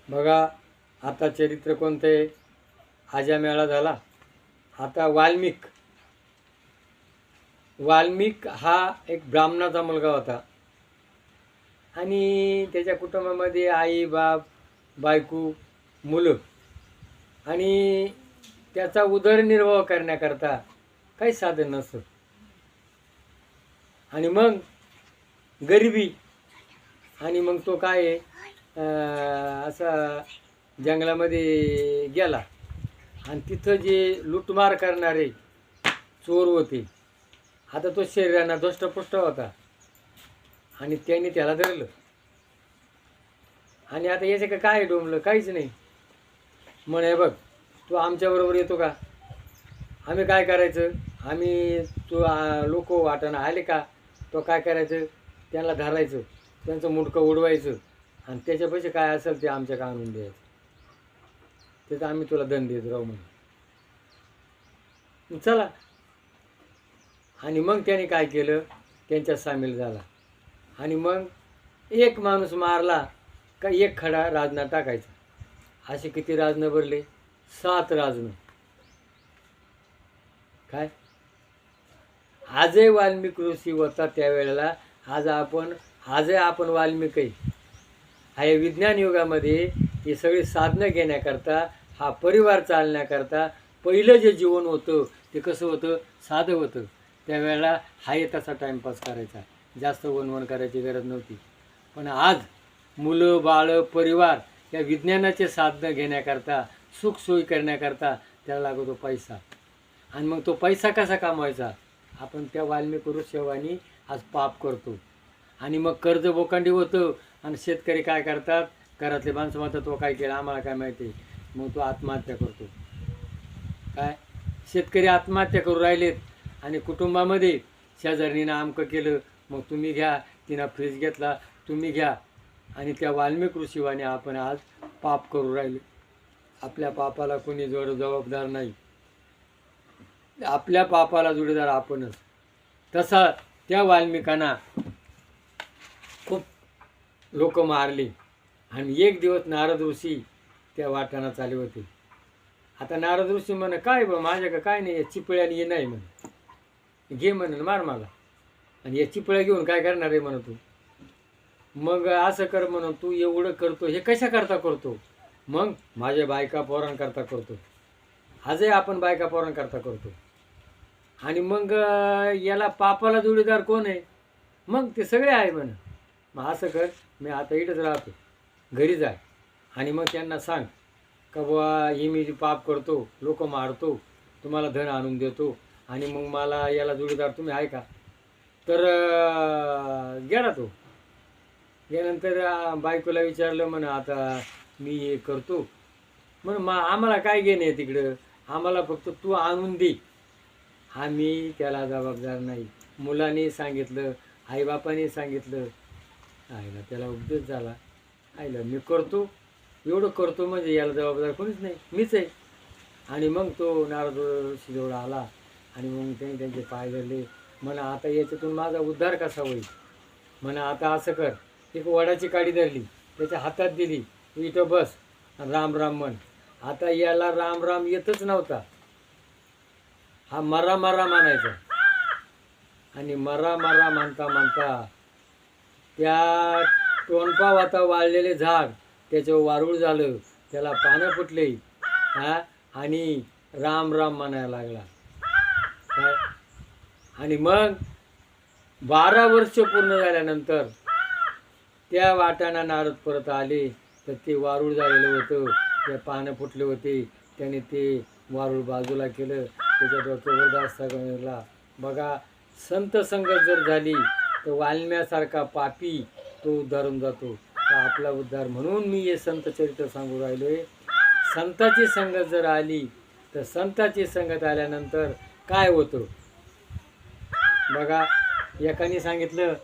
बघा, आता चरित्र कोणतं आहे? आजामेळा झाला. आता वाल्मिक हा एक ब्राह्मणाचा मुलगा होता आणि त्याच्या कुटुंबामध्ये आई बाप बायको मुलं, आणि त्याचा उदरनिर्वाह करण्याकरता काही साधन नसतं. आणि मग गरिबी, आणि मग तो काय आहे, असा जंगलामध्ये गेला आणि तिथं जे लुटमार करणारे चोर होते. आता तो शरीरानं धष्टपुष्ट होता आणि त्यांनी त्याला धरलं. आणि आता याचे काय डोंबलं, काहीच नाही. म्हणे, बघ, तू आमच्याबरोबर येतो का? आम्ही काय करायचं? आम्ही तू लोक वाटाणा आले का, तो काय करायचं? त्यांना धरायचं, त्यांचं मुंडकं उडवायचं आणि त्याच्या पैसे काय असेल ते आमच्या आणून द्यायचं. त्याचं आम्ही तुला दंड देत राहू म्हणून. चला. आणि मग त्याने काय केलं? त्यांच्यात सामील झाला. आणि मग एक माणूस मारला का एक खडा राजनं टाकायचा. असे किती राजनं भरले? 7 राजनं. काय आजही वाल्मिक ऋषी होता त्यावेळेला. आजही आपण वाल्मिक आहे. हा विज्ञान युगामध्ये हे सगळे साधनं घेण्याकरता, हा परिवार चालण्याकरता पहिलं जे जीवन होतं ते कसं होतं? साधं होतं. त्यावेळेला हाही तसा टाईमपास करायचा, जास्त वणवण करायची गरज नव्हती. पण आज मुलं बाळं परिवार या विज्ञानाचे साधनं घेण्याकरता, सुखसोयी करण्याकरता त्याला लागतो पैसा. आणि मग तो पैसा कसा कमवायचा? आपण त्या वाल्मिक ऋषीवानी आज पाप करतो. आणि मग कर्ज बोकांडी होतं. आणि शेतकरी काय करतात? घरातले माणसं म्हणतात, तो काय केलं आम्हाला काय माहिती. मग तो आत्महत्या करतो. काय शेतकरी आत्महत्या करू राहिलेत आणि कुटुंबामध्ये शेजारीनं आमकं केलं, मग तुम्ही घ्या. तिनं फ्रीज घेतला, तुम्ही घ्या. आणि त्या वाल्मिक ऋषीवाने आपण आज पाप करू राहिले. आपल्या पापाला कोणी जबाबदार नाही. आपल्या पापाला जोडीदार आपणच. तसा त्या वाल्मिकांना खूप लोक मारली. आणि एक दिवस नारद ऋषी त्या वाटाणा चाले होते. आता नारद ऋषी म्हणे, काय बा माझ्या का काय नाही, या चिपळ्याने ये नाही म्हणे, घे म्हणे मार मला. आणि या चिपळ्या घेऊन काय करणार आहे म्हणून तू? मग असं कर म्हणून, तू एवढं करतो हे कशा करता करतो? मग माझ्या बायका पोरांकरता करतो. आजही आपण बायका पोरांकरता करतो. आणि मग याला पापाला जोडीदार कोण आहे? मग ते सगळे आहे म्हण. मग असं कर, मी आता इथंच राहतो, घरी जाय. आणि मग त्यांना सांग का बुवा ही मी पाप करतो, लोक मारतो, तुम्हाला धन आणून देतो, आणि मग मला याला जोडीदार तुम्ही आहे का? तर गेला तो. यानंतर बायकोला विचारलं म्हण, आता मी हे करतो म्हण, आम्हाला काय घेणे आहे तिकडं, आम्हाला फक्त तू आणून दे, आम्ही त्याला जबाबदार नाही. मुलांनी सांगितलं, आईबापाने सांगितलं, आईला त्याला उपदेश झाला. आईला मी करतो, एवढं करतो म्हणजे याला जबाबदार कोणीच नाही, मीच आहे. आणि मग तो नारद ऋषीजवळ आला आणि मग त्यांनी त्यांचे पाय धरले. म्हणा, आता याच्यातून माझा उद्धार कसा होईल? म्हणा, आता असं कर, एक वडाची काडी धरली, त्याच्या हातात दिली, इथं बस, राम राम म्हण. आता याला राम राम येतच नव्हता. हा मरा मरा म्हणायचा. आणि मरा मरा म्हणता म्हणता त्या टोनपावाता वाळलेले झाड त्याच्यावर वारूळ झालं, त्याला पानं फुटले, आणि राम राम म्हणायला लागला. काय? आणि मग 12 वर्ष पूर्ण झाल्यानंतर त्या वाटाणा नारद परत आले, तर ते वारूळ झालेलं होतं, ते पानं फुटले होते. त्याने ते वारूळ बाजूला केलं, त्याच्या डोक्यावर दास्ता गणला. बघा, संत संगत जर झाली तर वाल्म्यासारखा पापी तो उद्धारून जातो. तर आपला उद्धार म्हणून मी हे संत चरित्र सांगू राहिलोय. संताची संगत जर आली तर संताची संगत आल्यानंतर काय होतं? बघा, एकाने सांगितलं,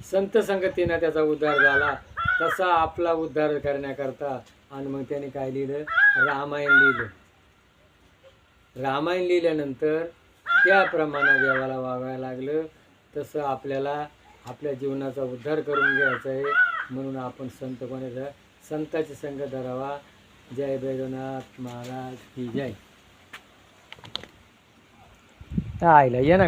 संत संगतीनं त्याचा उद्धार झाला, तसा आपला उद्धार करण्याकरता. आणि मग त्याने काय लिहिलं? रामायण लिहिलं. रामायण लिहिल्यानंतर त्याप्रमाणे देवाला वागायला लागलं. तसं आपल्याला आपल्या जीवनाचा उद्धार करून घ्यायचा आहे. म्हणून आपण संत बनायचं, संताची संग धरावा. जय भैरवनाथ महाराज की जय. आईला ये ना.